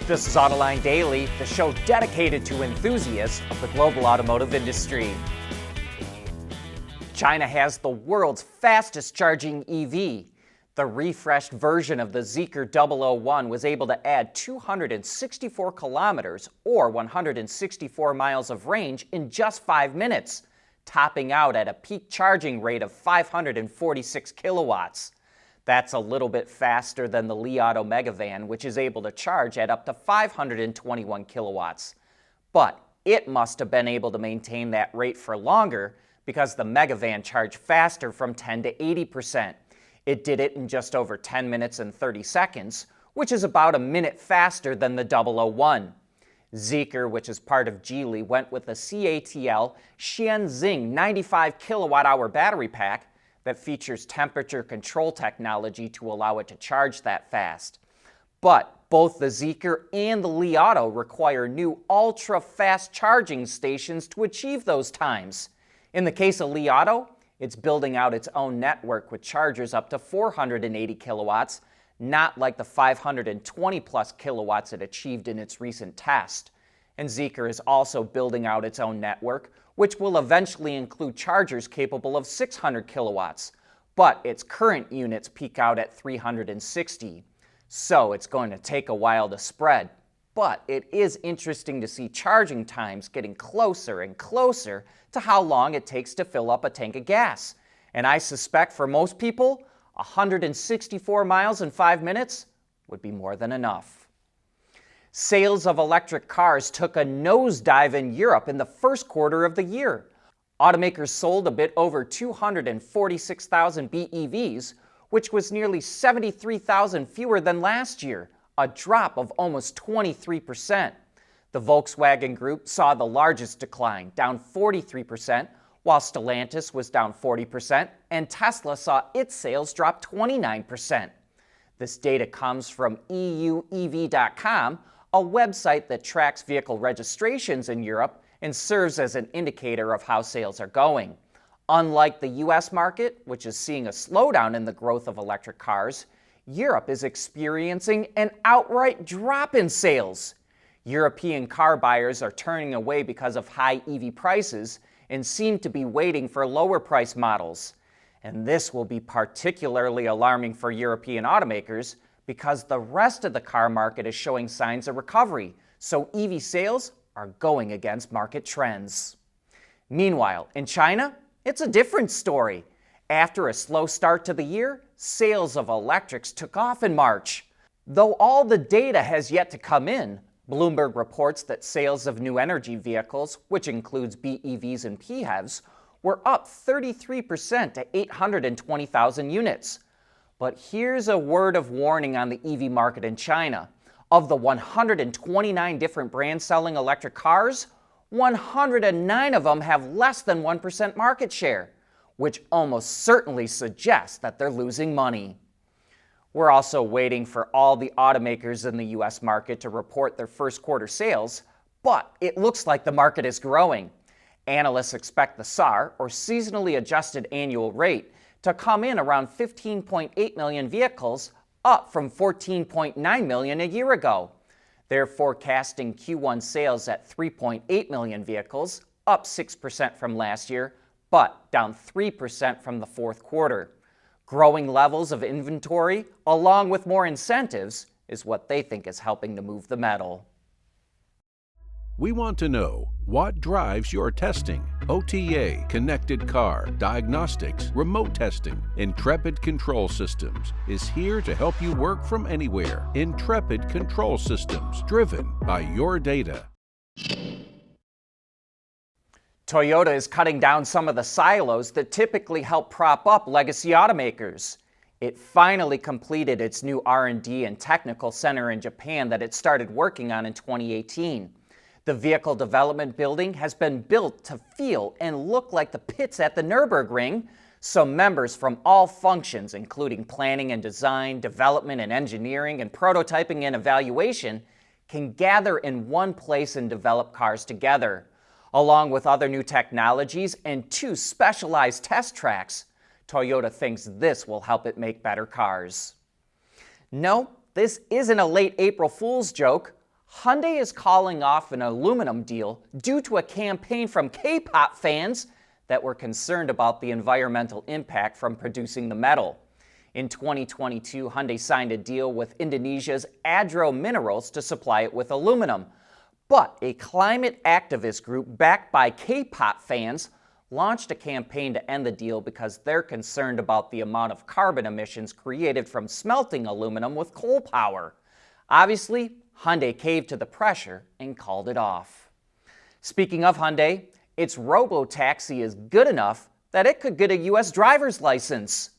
This is Autoline Daily, the show dedicated to enthusiasts of the global automotive industry. China has the world's fastest charging EV. The refreshed version of the Zeekr 001 was able to add 264 kilometers or 164 miles of range in just 5 minutes, topping out at a peak charging rate of 546 kilowatts. That's a little bit faster than the Li Auto Megavan, which is able to charge at up to 521 kilowatts. But it must have been able to maintain that rate for longer because the Megavan charged faster from 10 to 80%. It did it in just over 10 minutes and 30 seconds, which is about a minute faster than the 001. Zeekr, which is part of Geely, went with the CATL Xianxing 95 kilowatt-hour battery pack that features temperature control technology to allow it to charge that fast. But both the Zeekr and the Li Auto require new ultra-fast charging stations to achieve those times. In the case of Li Auto, it's building out its own network with chargers up to 480 kilowatts, not like the 520 plus kilowatts it achieved in its recent test. And Zeekr is also building out its own network, which will eventually include chargers capable of 600 kilowatts, but its current units peak out at 360. So it's going to take a while to spread. But it is interesting to see charging times getting closer and closer to how long it takes to fill up a tank of gas. And I suspect for most people, 164 miles in 5 minutes would be more than enough. Sales of electric cars took a nosedive in Europe in the first quarter of the year. Automakers sold a bit over 246,000 BEVs, which was nearly 73,000 fewer than last year, a drop of almost 23%. The Volkswagen Group saw the largest decline, down 43%, while Stellantis was down 40%, and Tesla saw its sales drop 29%. This data comes from EUEV.com, a website that tracks vehicle registrations in Europe and serves as an indicator of how sales are going. Unlike the US market, which is seeing a slowdown in the growth of electric cars, Europe is experiencing an outright drop in sales. European car buyers are turning away because of high EV prices and seem to be waiting for lower price models. And this will be particularly alarming for European automakers because the rest of the car market is showing signs of recovery, so EV sales are going against market trends. Meanwhile, in China, it's a different story. After a slow start to the year, sales of electrics took off in March. Though all the data has yet to come in, Bloomberg reports that sales of new energy vehicles, which includes BEVs and PHEVs, were up 33% to 820,000 units. But here's a word of warning on the EV market in China. Of the 129 different brands selling electric cars, 109 of them have less than 1% market share, which almost certainly suggests that they're losing money. We're also waiting for all the automakers in the US market to report their first quarter sales, but it looks like the market is growing. Analysts expect the SAAR, or seasonally adjusted annual rate, to come in around 15.8 million vehicles, up from 14.9 million a year ago. They're forecasting Q1 sales at 3.8 million vehicles, up 6% from last year, but down 3% from the fourth quarter. Growing levels of inventory, along with more incentives, is what they think is helping to move the metal. We want to know what drives your testing. OTA, connected car, diagnostics, remote testing. Intrepid Control Systems is here to help you work from anywhere. Intrepid Control Systems, driven by your data. Toyota is cutting down some of the silos that typically help prop up legacy automakers. It finally completed its new R&D and technical center in Japan that it started working on in 2018. The vehicle development building has been built to feel and look like the pits at the Nürburgring, so members from all functions, including planning and design, development and engineering, and prototyping and evaluation, can gather in one place and develop cars together. Along with other new technologies and 2 specialized test tracks, Toyota thinks this will help it make better cars. No, this isn't a late April Fool's joke. Hyundai is calling off an aluminum deal due to a campaign from K-pop fans that were concerned about the environmental impact from producing the metal. In 2022, Hyundai signed a deal with Indonesia's Adro Minerals to supply it with aluminum. But a climate activist group backed by K-pop fans launched a campaign to end the deal because they're concerned about the amount of carbon emissions created from smelting aluminum with coal power. Obviously, Hyundai caved to the pressure and called it off. Speaking of Hyundai, its robo-taxi is good enough that it could get a U.S. driver's license.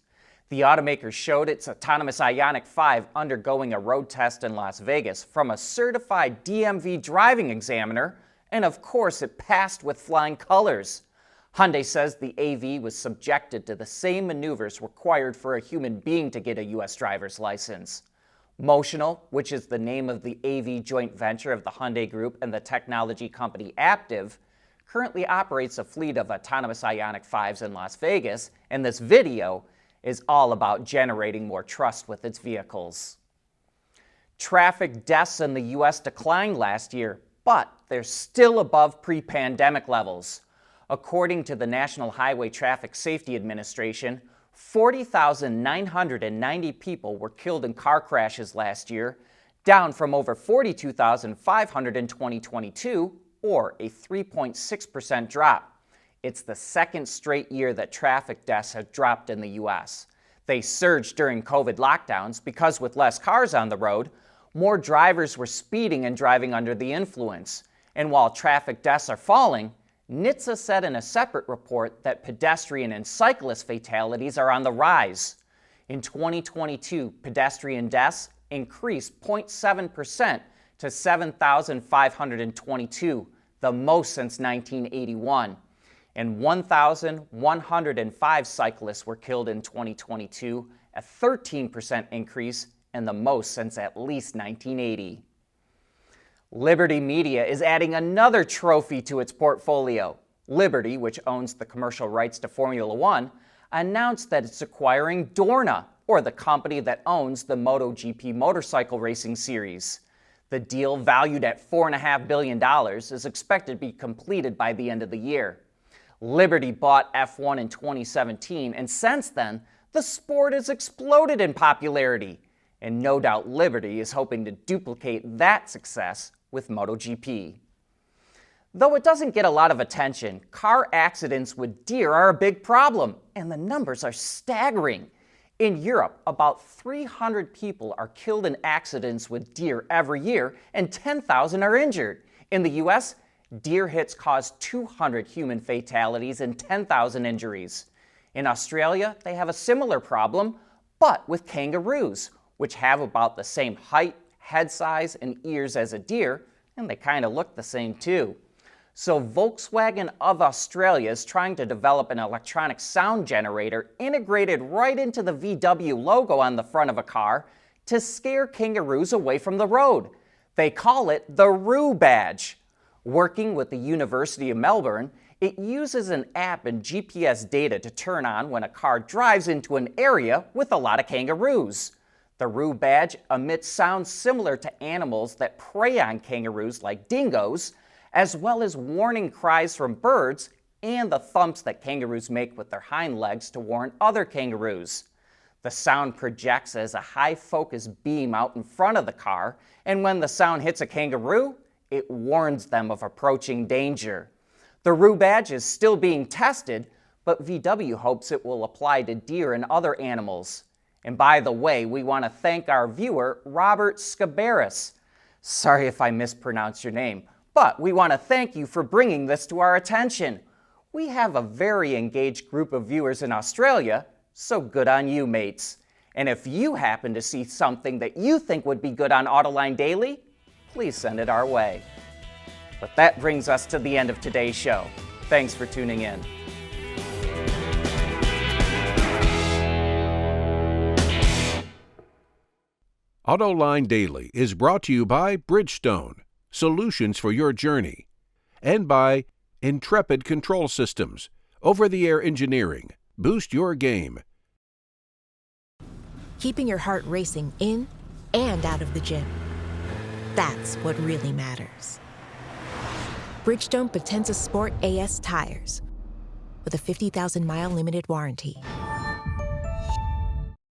The automaker showed its autonomous Ioniq 5 undergoing a road test in Las Vegas from a certified DMV driving examiner, and of course it passed with flying colors. Hyundai says the AV was subjected to the same maneuvers required for a human being to get a U.S. driver's license. Motional, which is the name of the AV joint venture of the Hyundai Group and the technology company Aptiv, currently operates a fleet of autonomous Ioniq 5s in Las Vegas, and this video is all about generating more trust with its vehicles. Traffic deaths in the U.S. declined last year, but they're still above pre-pandemic levels. According to the National Highway Traffic Safety Administration, 40,990 people were killed in car crashes last year, down from over 42,500 in 2022, or a 3.6% drop. It's the second straight year that traffic deaths have dropped in the U.S. They surged during COVID lockdowns because with less cars on the road, more drivers were speeding and driving under the influence. And while traffic deaths are falling, NHTSA said in a separate report that pedestrian and cyclist fatalities are on the rise. In 2022, pedestrian deaths increased 0.7% to 7,522, the most since 1981. And 1,105 cyclists were killed in 2022, a 13% increase and the most since at least 1980. Liberty Media is adding another trophy to its portfolio. Liberty, which owns the commercial rights to Formula One, announced that it's acquiring Dorna, or the company that owns the MotoGP motorcycle racing series. The deal, valued at $4.5 billion, is expected to be completed by the end of the year. Liberty bought F1 in 2017, and since then, the sport has exploded in popularity. And no doubt Liberty is hoping to duplicate that success with MotoGP. Though it doesn't get a lot of attention, car accidents with deer are a big problem, and the numbers are staggering. In Europe, about 300 people are killed in accidents with deer every year, and 10,000 are injured. In the U.S., deer hits cause 200 human fatalities and 10,000 injuries. In Australia, they have a similar problem, but with kangaroos, which have about the same height, head size, and ears as a deer, and they kind of look the same too. So Volkswagen of Australia is trying to develop an electronic sound generator integrated right into the VW logo on the front of a car to scare kangaroos away from the road. They call it the Roo Badge. Working with the University of Melbourne, it uses an app and GPS data to turn on when a car drives into an area with a lot of kangaroos. The Roo Badge emits sounds similar to animals that prey on kangaroos like dingoes, as well as warning cries from birds and the thumps that kangaroos make with their hind legs to warn other kangaroos. The sound projects as a high-focus beam out in front of the car, and when the sound hits a kangaroo, it warns them of approaching danger. The Roo Badge is still being tested, but VW hopes it will apply to deer and other animals. And by the way, we want to thank our viewer, Robert Scabaris. Sorry if I mispronounced your name, but we want to thank you for bringing this to our attention. We have a very engaged group of viewers in Australia, so good on you, mates. And if you happen to see something that you think would be good on Autoline Daily, please send it our way. But that brings us to the end of today's show. Thanks for tuning in. Autoline Daily is brought to you by Bridgestone, solutions for your journey, and by Intrepid Control Systems, over-the-air engineering. Boost your game. Keeping your heart racing in and out of the gym. That's what really matters. Bridgestone Potenza Sport AS tires with a 50,000-mile limited warranty.